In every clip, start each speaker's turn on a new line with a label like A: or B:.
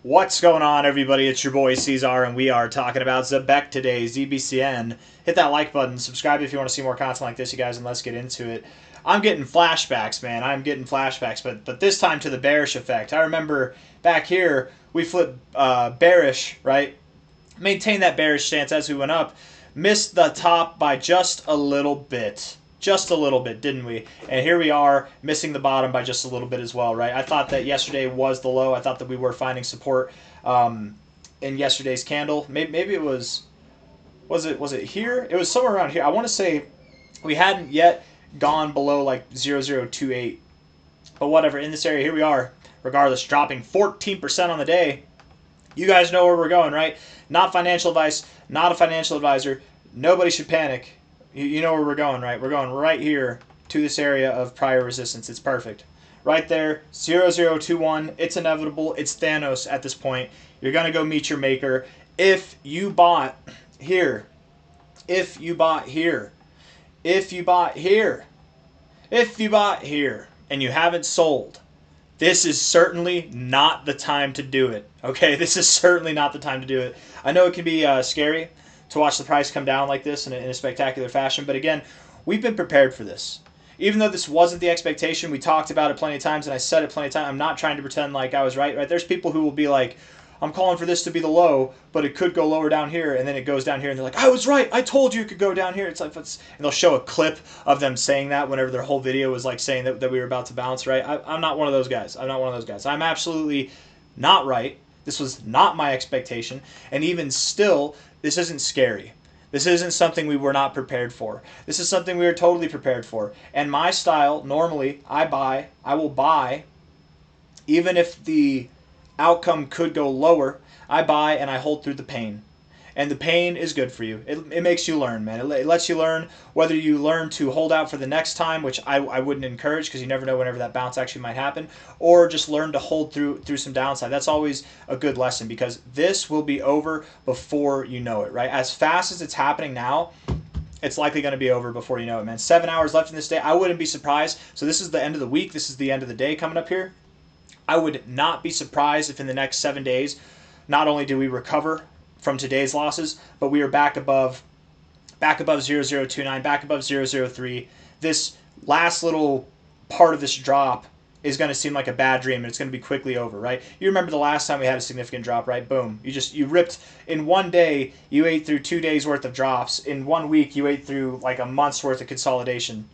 A: What's going on, everybody? It's your boy C-Zar, and we are talking about Zebec today, ZBCN. Hit that like button, subscribe if you want to see more content like this, you guys, and let's get into it. I'm getting flashbacks, man. I'm getting flashbacks, but this time to the bearish effect. I remember back here, we flipped bearish, right? Maintained that bearish stance as we went up. Missed the top by just a little bit. Just a little bit, didn't we? And here we are, missing the bottom by just a little bit as well, right? I thought that yesterday was the low. I thought that we were finding support in yesterday's candle. Maybe it was it here? It was somewhere around here. I want to say we hadn't yet gone below like 0028. But whatever, in this area, here we are. Regardless, dropping 14% on the day. You guys know where we're going, right? Not financial advice, not a financial advisor. Nobody should panic. You know where we're going, right? We're going right here to this area of prior resistance. It's perfect. Right there, 0021. It's inevitable. It's Thanos at this point. You're going to go meet your maker. If you bought here, if you bought here, if you bought here, if you bought here, and you haven't sold, this is certainly not the time to do it. Okay, this is certainly not the time to do it. I know it can be scary to watch the price come down like this in a spectacular fashion. But again, we've been prepared for this. Even though this wasn't the expectation, we talked about it plenty of times, and I said it plenty of times. I'm not trying to pretend like I was right. There's people who will be like, I'm calling for this to be the low, but it could go lower down here, and then it goes down here, and they're like, I was right. I told you it could go down here. It's like, and they'll show a clip of them saying that whenever their whole video was like saying that we were about to bounce, right? I'm not one of those guys. I'm not one of those guys. I'm absolutely not right. This was not my expectation, and even still, this isn't scary. This isn't something we were not prepared for. This is something we are totally prepared for. And my style, normally, I will buy, even if the outcome could go lower, I buy and I hold through the pain. And the pain is good for you. It makes you learn, man. It lets you learn whether you learn to hold out for the next time, which I wouldn't encourage because you never know whenever that bounce actually might happen, or just learn to hold through some downside. That's always a good lesson because this will be over before you know it, right? As fast as it's happening now, it's likely going to be over before you know it, man. 7 hours left in this day. I wouldn't be surprised. So this is the end of the week. This is the end of the day coming up here. I would not be surprised if in the next 7 days, not only do we recover from today's losses, but we are back above 0029, back above 003. This last little part of this drop is going to seem like a bad dream, and it's going to be quickly over, right? You remember the last time we had a significant drop, right? Boom. You ripped in one day, you ate through 2 days worth of drops. In 1 week, you ate through like a month's worth of consolidation.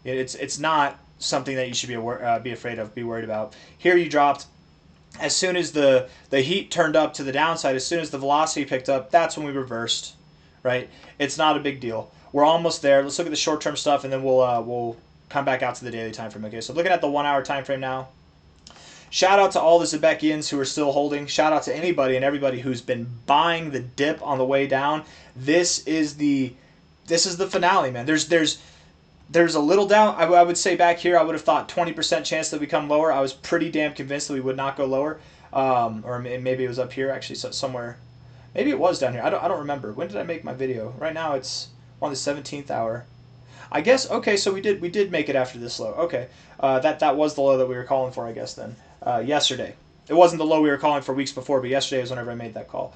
A: It's not something that you should be afraid of, be worried about. Here you dropped. As soon as the heat turned up to the downside, as soon as the velocity picked up, that's when we reversed, right? It's not a big deal. We're almost there. Let's look at the short-term stuff, and then we'll come back out to the daily time frame. Okay, so looking at the 1 hour time frame now. Shout out to all the Zebecians who are still holding. Shout out to anybody and everybody who's been buying the dip on the way down. This is the finale, man. There's a little doubt. I would say back here, I would have thought 20% chance that we come lower. I was pretty damn convinced that we would not go lower. Or maybe it was up here, actually, somewhere. Maybe it was down here. I don't remember. When did I make my video? Right now, it's on the 17th hour. I guess, okay, so we did make it after this low. Okay, that was the low that we were calling for, I guess, then. Yesterday. It wasn't the low we were calling for weeks before, but yesterday was whenever I made that call.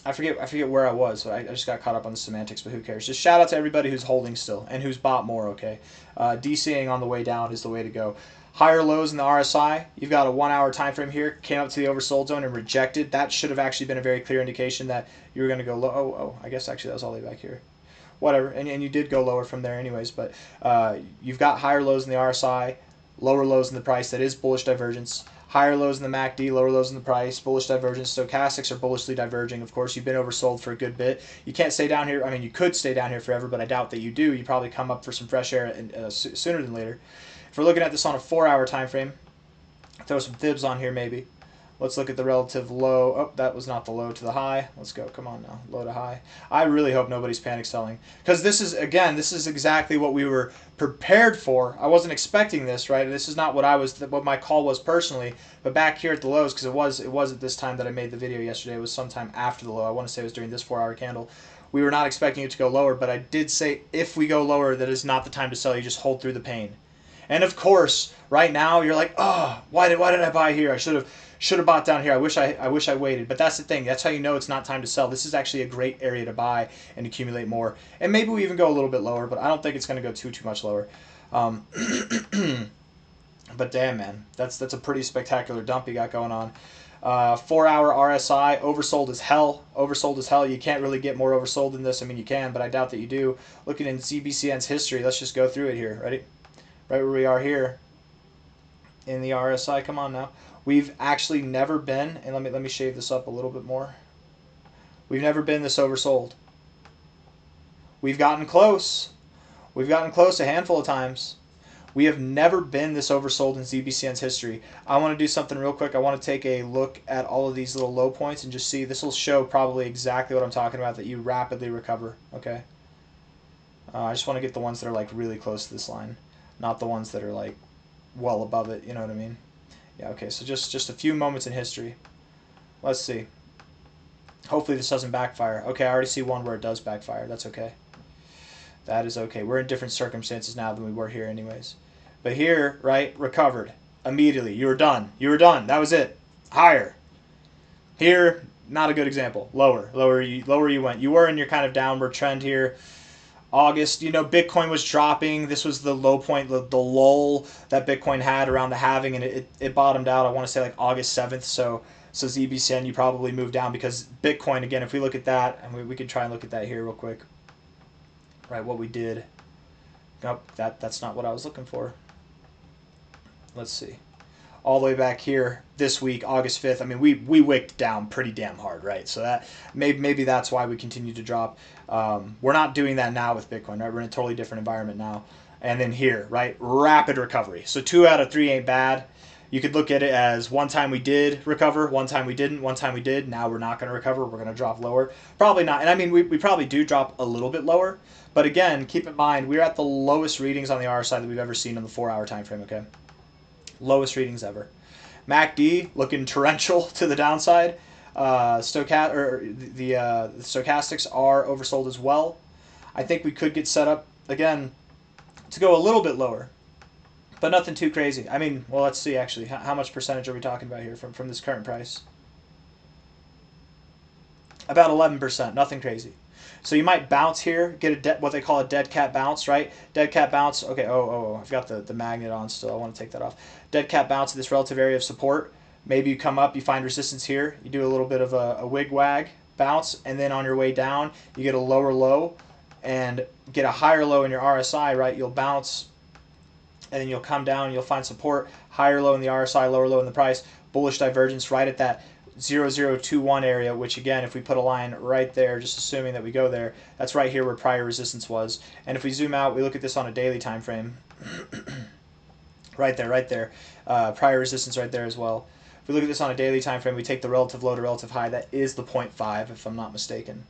A: I forget where I was, so I just got caught up on the semantics, but who cares? Just shout out to everybody who's holding still and who's bought more, okay? DCing on the way down is the way to go. Higher lows in the RSI. You've got a 1 hour time frame here, came up to the oversold zone and rejected. That should have actually been a very clear indication that you were going to go low. Oh, I guess actually that was all the way back here. Whatever, and you did go lower from there anyways, but you've got higher lows in the RSI, lower lows in the price. That is bullish divergence. Higher lows in the MACD, lower lows in the price, bullish divergence. Stochastics are bullishly diverging. Of course, you've been oversold for a good bit. You can't stay down here. I mean, you could stay down here forever, but I doubt that you do. You probably come up for some fresh air sooner than later. If we're looking at this on a 4 hour time frame, throw some fibs on here maybe. Let's look at the relative low. Oh, that was not the low to the high. Let's go. Come on now. Low to high. I really hope nobody's panic selling. Because this is exactly what we were prepared for. I wasn't expecting this, right? This is not what my call was personally. But back here at the lows, because it was at this time that I made the video yesterday. It was sometime after the low. I want to say it was during this 4 hour candle. We were not expecting it to go lower, but I did say if we go lower, that is not the time to sell. You just hold through the pain. And of course, right now you're like, oh, why did I buy here? I should have bought down here. I wish I waited. But that's the thing. That's how you know it's not time to sell. This is actually a great area to buy and accumulate more. And maybe we even go a little bit lower, but I don't think it's going to go too much lower. But damn, man, that's a pretty spectacular dump you got going on. 4-hour RSI, oversold as hell. Oversold as hell. You can't really get more oversold than this. I mean, you can, but I doubt that you do. Looking in ZBCN's history, let's just go through it here. Ready? Right where we are here in the RSI. Come on now. We've actually never been, and let me shave this up a little bit more. We've never been this oversold. We've gotten close. We've gotten close a handful of times. We have never been this oversold in ZBCN's history. I want to do something real quick. I want to take a look at all of these little low points and just see. This will show probably exactly what I'm talking about, that you rapidly recover. Okay. I just want to get the ones that are like really close to this line, not the ones that are like well above it. You know what I mean? Yeah. Okay. So just a few moments in history. Let's see. Hopefully this doesn't backfire. Okay. I already see one where it does backfire. That's okay. That is okay. We're in different circumstances now than we were here anyways. But here, right, recovered immediately. You were done. You were done. That was it. Higher. Here, not a good example. Lower. Lower you went. You were in your kind of downward trend here. August, Bitcoin was dropping. This was the low point, the lull that Bitcoin had around the halving, and it bottomed out, I want to say, like August 7th. So ZBCN, you probably moved down because Bitcoin, again, if we look at that, and we could try and look at that here real quick. Right, what we did. Nope, that's not what I was looking for. Let's see. All the way back here this week, August 5th. I mean, we wicked down pretty damn hard, right? So that maybe that's why we continue to drop. We're not doing that now with Bitcoin, right? We're in a totally different environment now. And then here, right? Rapid recovery. So 2 out of 3 ain't bad. You could look at it as one time we did recover, one time we didn't, one time we did. Now we're not going to recover. We're going to drop lower. Probably not. And I mean, we probably do drop a little bit lower. But again, keep in mind, we're at the lowest readings on the RSI that we've ever seen on the 4-hour time frame, okay? Lowest readings ever. MACD looking torrential to the downside. The stochastics are oversold as well. I think we could get set up, again, to go a little bit lower. But nothing too crazy. I mean, well, let's see, actually. How much percentage are we talking about here from this current price? About 11%. Nothing crazy. So you might bounce here, get what they call a dead cat bounce, right? Dead cat bounce. Okay, I've got the magnet on still. I want to take that off. Dead cat bounce at this relative area of support. Maybe you come up, you find resistance here. You do a little bit of a wig wag bounce, and then on your way down, you get a lower low and get a higher low in your RSI, right? You'll bounce, and then you'll come down, and you'll find support, higher low in the RSI, lower low in the price, bullish divergence right at that 0021 area, which again, if we put a line right there, just assuming that we go there, that's right here where prior resistance was. And if we zoom out, we look at this on a daily time frame, right there, prior resistance right there as well. If we look at this on a daily time frame, we take the relative low to relative high. That is the 0.5, if I'm not mistaken.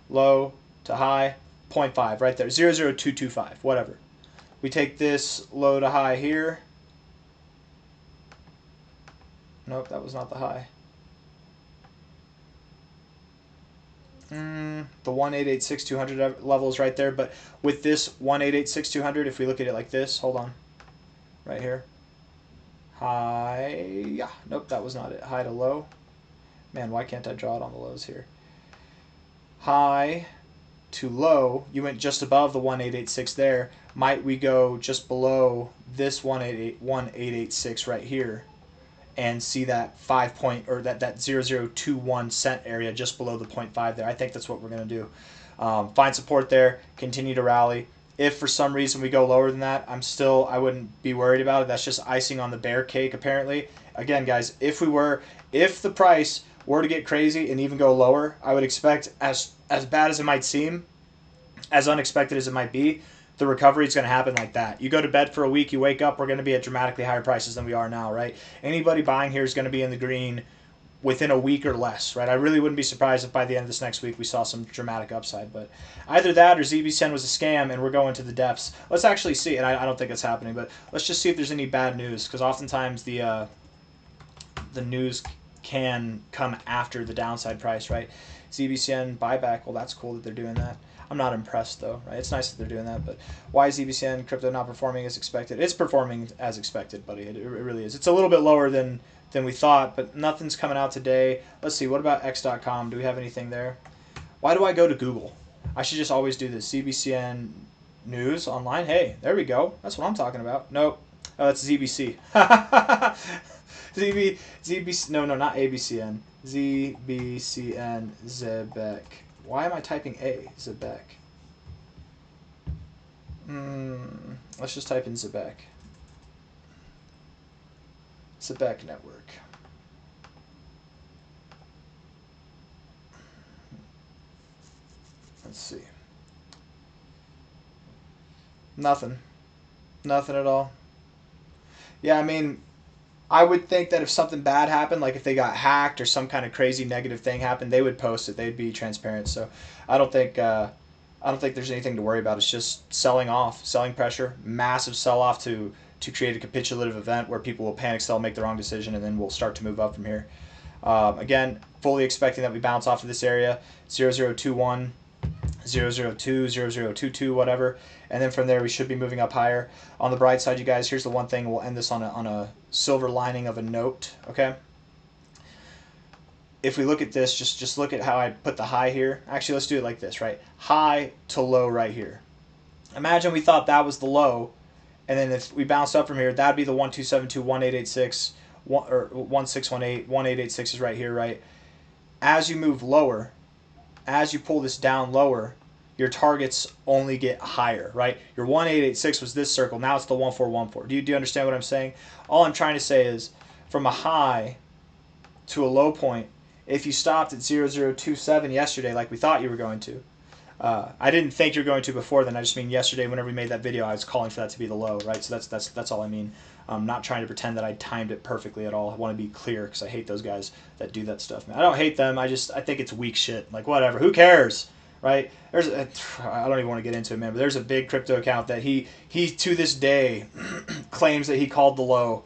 A: Low to high, 0.5 right there, 00225, whatever. We take this low to high here. Nope, that was not the high. The 1886200 level is right there, but with this 1886200, if we look at it like this, hold on, right here, high, yeah, nope, that was not it, high to low, man, why can't I draw it on the lows here, high to low, you went just above the 1886 there, might we go just below this 1886 right here, and see that 5 point or that 0021 cent area just below the 0.5 there. I think that's what we're going to do. Find support there, continue to rally. If for some reason we go lower than that, I wouldn't be worried about it. That's just icing on the bear cake apparently. Again, guys, if the price were to get crazy and even go lower, I would expect, as bad as it might seem, as unexpected as it might be, the recovery is going to happen like that. You go to bed for a week, you wake up, we're going to be at dramatically higher prices than we are now, right? Anybody buying here is going to be in the green within a week or less, right? I really wouldn't be surprised if by the end of this next week we saw some dramatic upside, but either that or ZBCN was a scam and we're going to the depths. Let's actually see, and I don't think it's happening, but let's just see if there's any bad news, because oftentimes the news can come after the downside price, right? ZBCN buyback, well, that's cool that they're doing that. I'm not impressed though, right? It's nice that they're doing that, but why is ZBCN crypto not performing as expected? It's performing as expected, buddy. It really is. It's a little bit lower than we thought, but nothing's coming out today. Let's see, what about X.com? Do we have anything there? Why do I go to Google? I should just always do this. ZBCN news online. Hey, there we go. That's what I'm talking about. Nope. Oh, that's ZBC. ZBC. No, not ABCN. ZBCN Zebec. Why am I typing A? Zebec. Let's just type in Zebec. Zebec network. Let's see. Nothing. Nothing at all. Yeah, I mean, I would think that if something bad happened, like if they got hacked or some kind of crazy negative thing happened, they would post it. They'd be transparent. So I don't think there's anything to worry about. It's just selling off, selling pressure, massive sell off to create a capitulative event where people will panic sell, make the wrong decision, and then we'll start to move up from here. Again, fully expecting that we bounce off of this area, 0021, 002, 0022, whatever, and then from there we should be moving up higher. On the bright side, you guys, here's the one thing. We'll end this on a silver lining of a note, okay? If we look at this, just look at how I put the high here. Actually, let's do it like this, right? High to low right here. Imagine we thought that was the low, and then if we bounce up from here, that'd be the 1272, 1886, or 1618, 1886 is right here, right? As you move lower, as you pull this down lower, your targets only get higher, right? Your 1886 was this circle. Now it's the 1414. Do you understand what I'm saying? All I'm trying to say is from a high to a low point, if you stopped at 0027 yesterday like we thought you were going to, I didn't think you were going to before then. I just mean yesterday whenever we made that video, I was calling for that to be the low, right? So that's all I mean. I'm not trying to pretend that I timed it perfectly at all. I want to be clear because I hate those guys that do that stuff, man. I don't hate them. I think it's weak shit. Like, whatever. Who cares? Right? I don't even want to get into it, man, but there's a big crypto account that he to this day claims that he called the low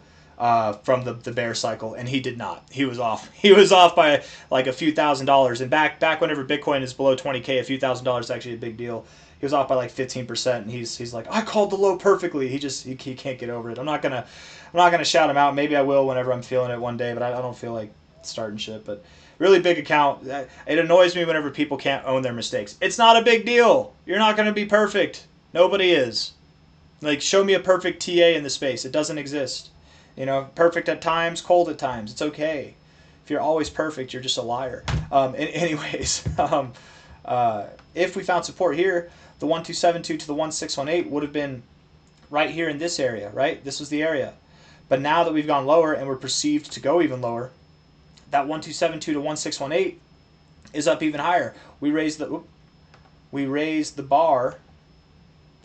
A: from the bear cycle, and he did not. He was off. He was off by like a few $1,000s. And back whenever Bitcoin is below 20K, a few $1,000s is actually a big deal. He was off by like 15%, and he's like, I called the low perfectly. He can't get over it. I'm not gonna shout him out. Maybe I will whenever I'm feeling it one day, but I don't feel like starting shit. But really big account. It annoys me whenever people can't own their mistakes. It's not a big deal. You're not gonna be perfect. Nobody is. Like, show me a perfect TA in the space. It doesn't exist. You know, perfect at times, cold at times. It's okay. If you're always perfect, you're just a liar. Anyways, if we found support here, the 1272 to the 1618 would have been right here in this area, right? This was the area. But now that we've gone lower and we're perceived to go even lower, that 1272 to 1618 is up even higher. We raised the bar,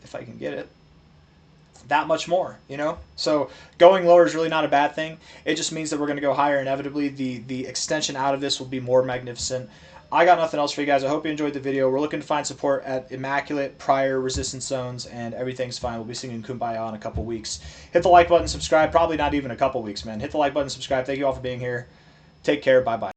A: if I can get it, that much more, you know? So going lower is really not a bad thing. It just means that we're going to go higher inevitably. The extension out of this will be more magnificent. I got nothing else for you guys. I hope you enjoyed the video. We're looking to find support at immaculate prior resistance zones, and everything's fine. We'll be singing Kumbaya in a couple weeks. Hit the like button, subscribe. Probably not even a couple weeks, man. Hit the like button, subscribe. Thank you all for being here. Take care. Bye-bye.